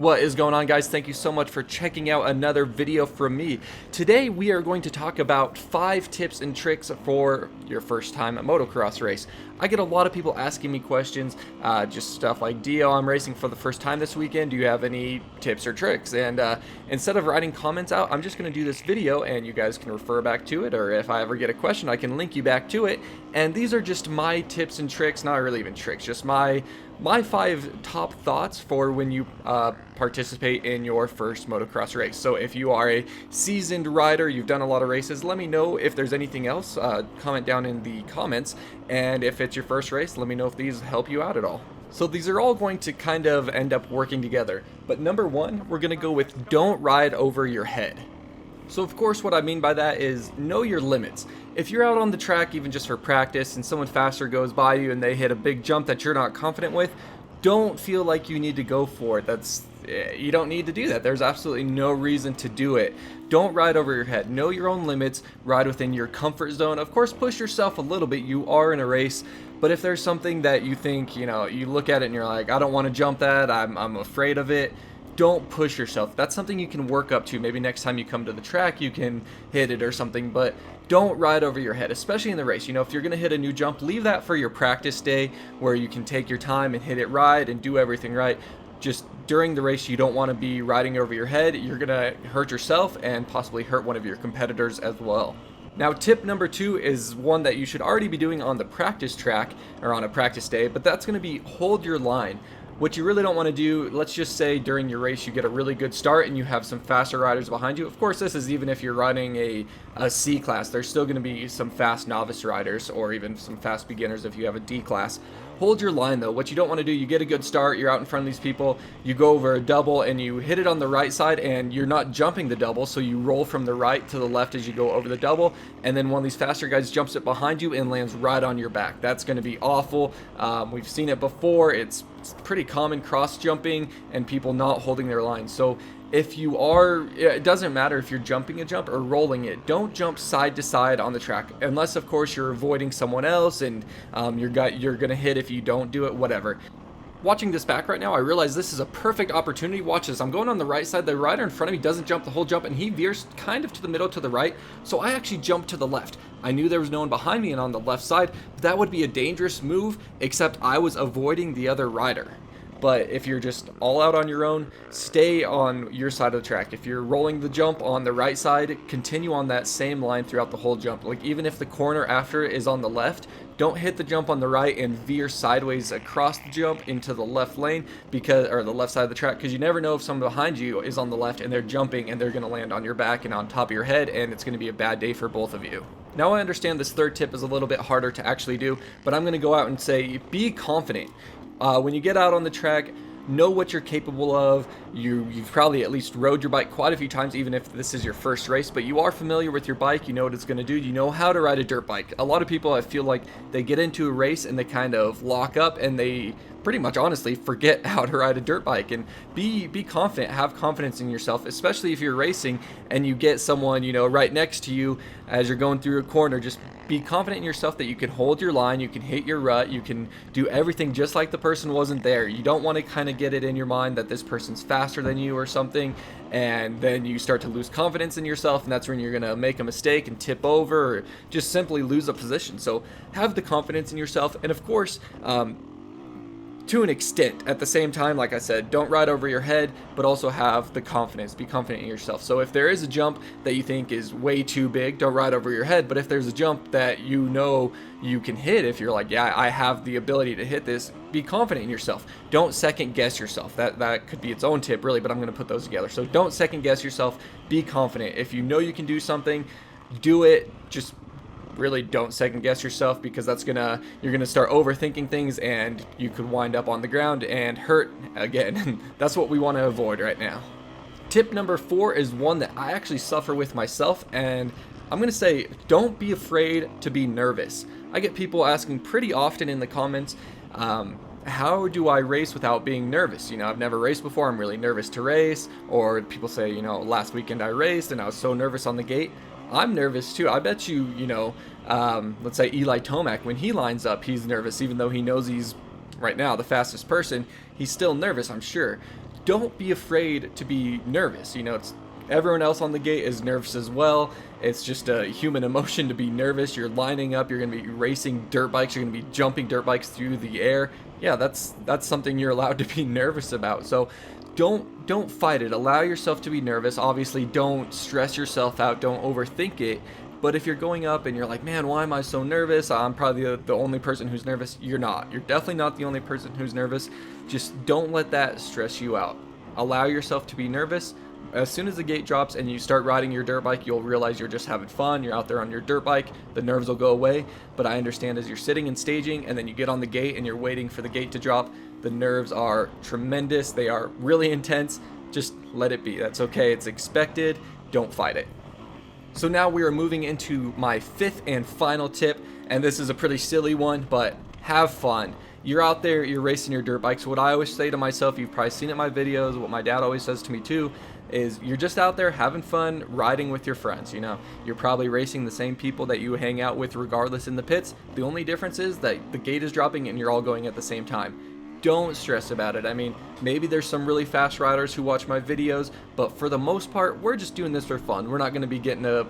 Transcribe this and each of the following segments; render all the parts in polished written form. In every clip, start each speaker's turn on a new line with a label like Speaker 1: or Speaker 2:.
Speaker 1: What is going on, guys? Thank you so much for checking out another video from me. Today we are going to talk about 5 tips and tricks for your first time at motocross race. I get a lot of people asking me questions, just stuff like, Dio, I'm racing for the first time this weekend. Do you have any tips or tricks? And instead of writing comments out, I'm just going to do this video and you guys can refer back to it, or if I ever get a question, I can link you back to it. And these are just my tips and tricks, not really even tricks, just my 5 top thoughts for when you participate in your first motocross race. So if you are a seasoned rider, you've done a lot of races, let me know if there's anything else. Comment down in the comments, and if it's your first race, let me know if these help you out at all. So these are all going to kind of end up working together, but number 1, we're going to go with don't ride over your head. So of course what I mean by that is know your limits. If you're out on the track even just for practice and someone faster goes by you and they hit a big jump that you're not confident with, don't feel like you need to go for it. You don't need to do that. There's absolutely no reason to do it. Don't ride over your head. Know your own limits. Ride within your comfort zone. Of course, push yourself a little bit. You are in a race. But if there's something that you think, you look at it and you're like, I don't want to jump that. I'm afraid of it. Don't push yourself. That's something you can work up to. Maybe next time you come to the track, you can hit it or something, but don't ride over your head, especially in the race. If you're going to hit a new jump, leave that for your practice day where you can take your time and hit it right and do everything right. Just during the race, you don't want to be riding over your head. You're going to hurt yourself and possibly hurt one of your competitors as well. Now, tip number 2 is one that you should already be doing on the practice track or on a practice day, but that's going to be hold your line. What you really don't want to do, let's just say during your race you get a really good start and you have some faster riders behind you. Of course, this is even if you're riding a C class. There's still going to be some fast novice riders or even some fast beginners if you have a D class. Hold your line though. What you don't want to do, you get a good start, you're out in front of these people, you go over a double and you hit it on the right side and you're not jumping the double, so you roll from the right to the left as you go over the double, and then one of these faster guys jumps it behind you and lands right on your back. That's going to be awful. We've seen it before. It's pretty common cross jumping and people not holding their line. So if you are, it doesn't matter if you're jumping a jump or rolling it, don't jump side to side on the track, unless of course you're avoiding someone else and you're gonna hit if you don't do it, whatever. Watching this back right now, I realize this is a perfect opportunity. Watch this. I'm going on the right side. The rider in front of me doesn't jump the whole jump and he veers kind of to the middle to the right. So I actually jumped to the left. I knew there was no one behind me and on the left side, but that would be a dangerous move, except I was avoiding the other rider. But if you're just all out on your own, stay on your side of the track. If you're rolling the jump on the right side, continue on that same line throughout the whole jump. Like even if the corner after is on the left, don't hit the jump on the right and veer sideways across the jump into the left lane or the left side of the track, because you never know if someone behind you is on the left and they're jumping and they're going to land on your back and on top of your head, and it's going to be a bad day for both of you. Now I understand this third tip is a little bit harder to actually do, but I'm going to go out and say be confident. When you get out on the track, know what you're capable of. You've probably at least rode your bike quite a few times, even if this is your first race, but you are familiar with your bike. You know what it's going to do. You know how to ride a dirt bike. A lot of people, I feel like they get into a race and they kind of lock up and they pretty much honestly forget how to ride a dirt bike. And be confident, have confidence in yourself, especially if you're racing and you get someone right next to you as you're going through a corner. Just be confident in yourself that you can hold your line, you can hit your rut, you can do everything just like the person wasn't there. You don't want to kind of get it in your mind that this person's faster than you or something, and then you start to lose confidence in yourself, and that's when you're going to make a mistake and tip over or just simply lose a position. So have the confidence in yourself, and of course, to an extent, at the same time, like I said, don't ride over your head, but also have the confidence. Be confident in yourself. So if there is a jump that you think is way too big, don't ride over your head. But if there's a jump that you can hit, if you're like, yeah, I have the ability to hit this, be confident in yourself. Don't second guess yourself. That could be its own tip, really, but I'm going to put those together. So don't second guess yourself. Be confident. If you know you can do something, do it. Just really don't second guess yourself, because you're gonna start overthinking things and you could wind up on the ground and hurt again. That's what we want to avoid right now. Tip number 4 is one that I actually suffer with myself, and I'm gonna say don't be afraid to be nervous. I get people asking pretty often in the comments, how do I race without being nervous? I've never raced before, I'm really nervous to race. Or people say, last weekend I raced and I was so nervous on the gate. I'm nervous too. I bet you, let's say Eli Tomac, when he lines up, he's nervous, even though he knows he's right now the fastest person. He's still nervous, I'm sure. don't be afraid to be nervous. You know, everyone else on the gate is nervous as well. It's just a human emotion to be nervous. You're lining up, you're going to be racing dirt bikes, you're going to be jumping dirt bikes through the air. Yeah, that's something you're allowed to be nervous about. So don't fight it. Allow yourself to be nervous. Obviously, don't stress yourself out. Don't overthink it. But if you're going up and you're like, man, why am I so nervous? I'm probably the only person who's nervous. You're not. You're definitely not the only person who's nervous. Just don't let that stress you out. Allow yourself to be nervous. As soon as the gate drops and you start riding your dirt bike, you'll realize you're just having fun. You're out there on your dirt bike. The nerves will go away. But I understand as you're sitting and staging and then you get on the gate and you're waiting for the gate to drop, the nerves are tremendous. They are really intense. Just let it be. That's okay. It's expected. Don't fight it. So now we are moving into my fifth and final tip. And this is a pretty silly one, but have fun. You're out there, you're racing your dirt bikes. What I always say to myself, you've probably seen it in my videos, what my dad always says to me too, is you're just out there having fun, riding with your friends. You know, you're probably racing the same people that you hang out with regardless in the pits. The only difference is that the gate is dropping and you're all going at the same time. Don't stress about it. I mean, maybe there's some really fast riders who watch my videos, but for the most part, we're just doing this for fun. We're not going to be getting a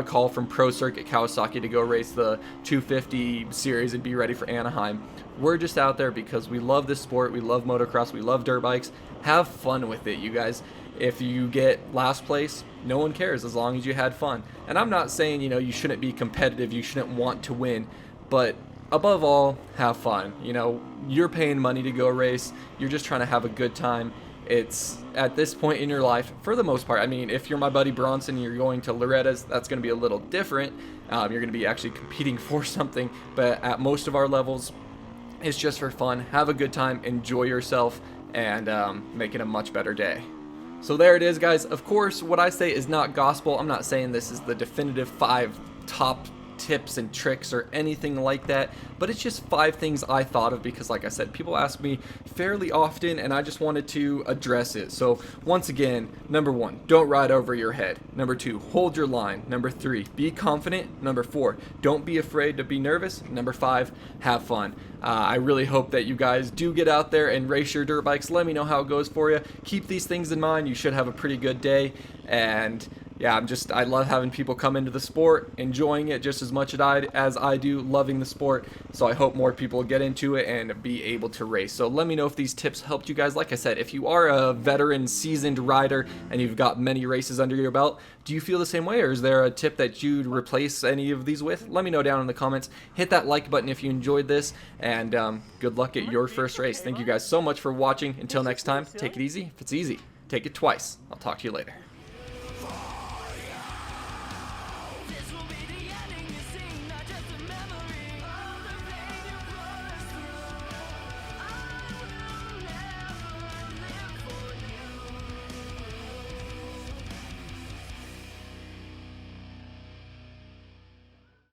Speaker 1: call from Pro Circuit Kawasaki to go race the 250 series and be ready for Anaheim. We're just out there because we love this sport, we love motocross, we love dirt bikes. Have fun with it, you guys. If you get last place, no one cares as long as you had fun. And I'm not saying, you know, you shouldn't be competitive, you shouldn't want to win, but above all, have fun. You know, you're paying money to go race, you're just trying to have a good time. It's at this point in your life, for the most part. I mean, if you're my buddy Bronson and you're going to Loretta's, that's going to be a little different. You're going to be actually competing for something, but at most of our levels, it's just for fun. Have a good time, enjoy yourself, and make it a much better day. So there it is, guys. Of course, what I say is not gospel. I'm not saying this is the definitive 5 top tips and tricks or anything like that, but it's just 5 things I thought of because, like I said, people ask me fairly often and I just wanted to address it. So once again, number 1, don't ride over your head. Number 2, hold your line. Number 3, be confident. Number 4, don't be afraid to be nervous. Number 5, have fun. I really hope that you guys do get out there and race your dirt bikes. Let me know how it goes for you. Keep these things in mind. You should have a pretty good day. And yeah, I love having people come into the sport, enjoying it just as much as I do, loving the sport. So I hope more people get into it and be able to race. So let me know if these tips helped you guys. Like I said, if you are a veteran, seasoned rider and you've got many races under your belt, do you feel the same way, or is there a tip that you'd replace any of these with? Let me know down in the comments. Hit that like button if you enjoyed this, and good luck at your first race. Thank you guys so much for watching. Until next time, take it easy. If it's easy, take it twice. I'll talk to you later.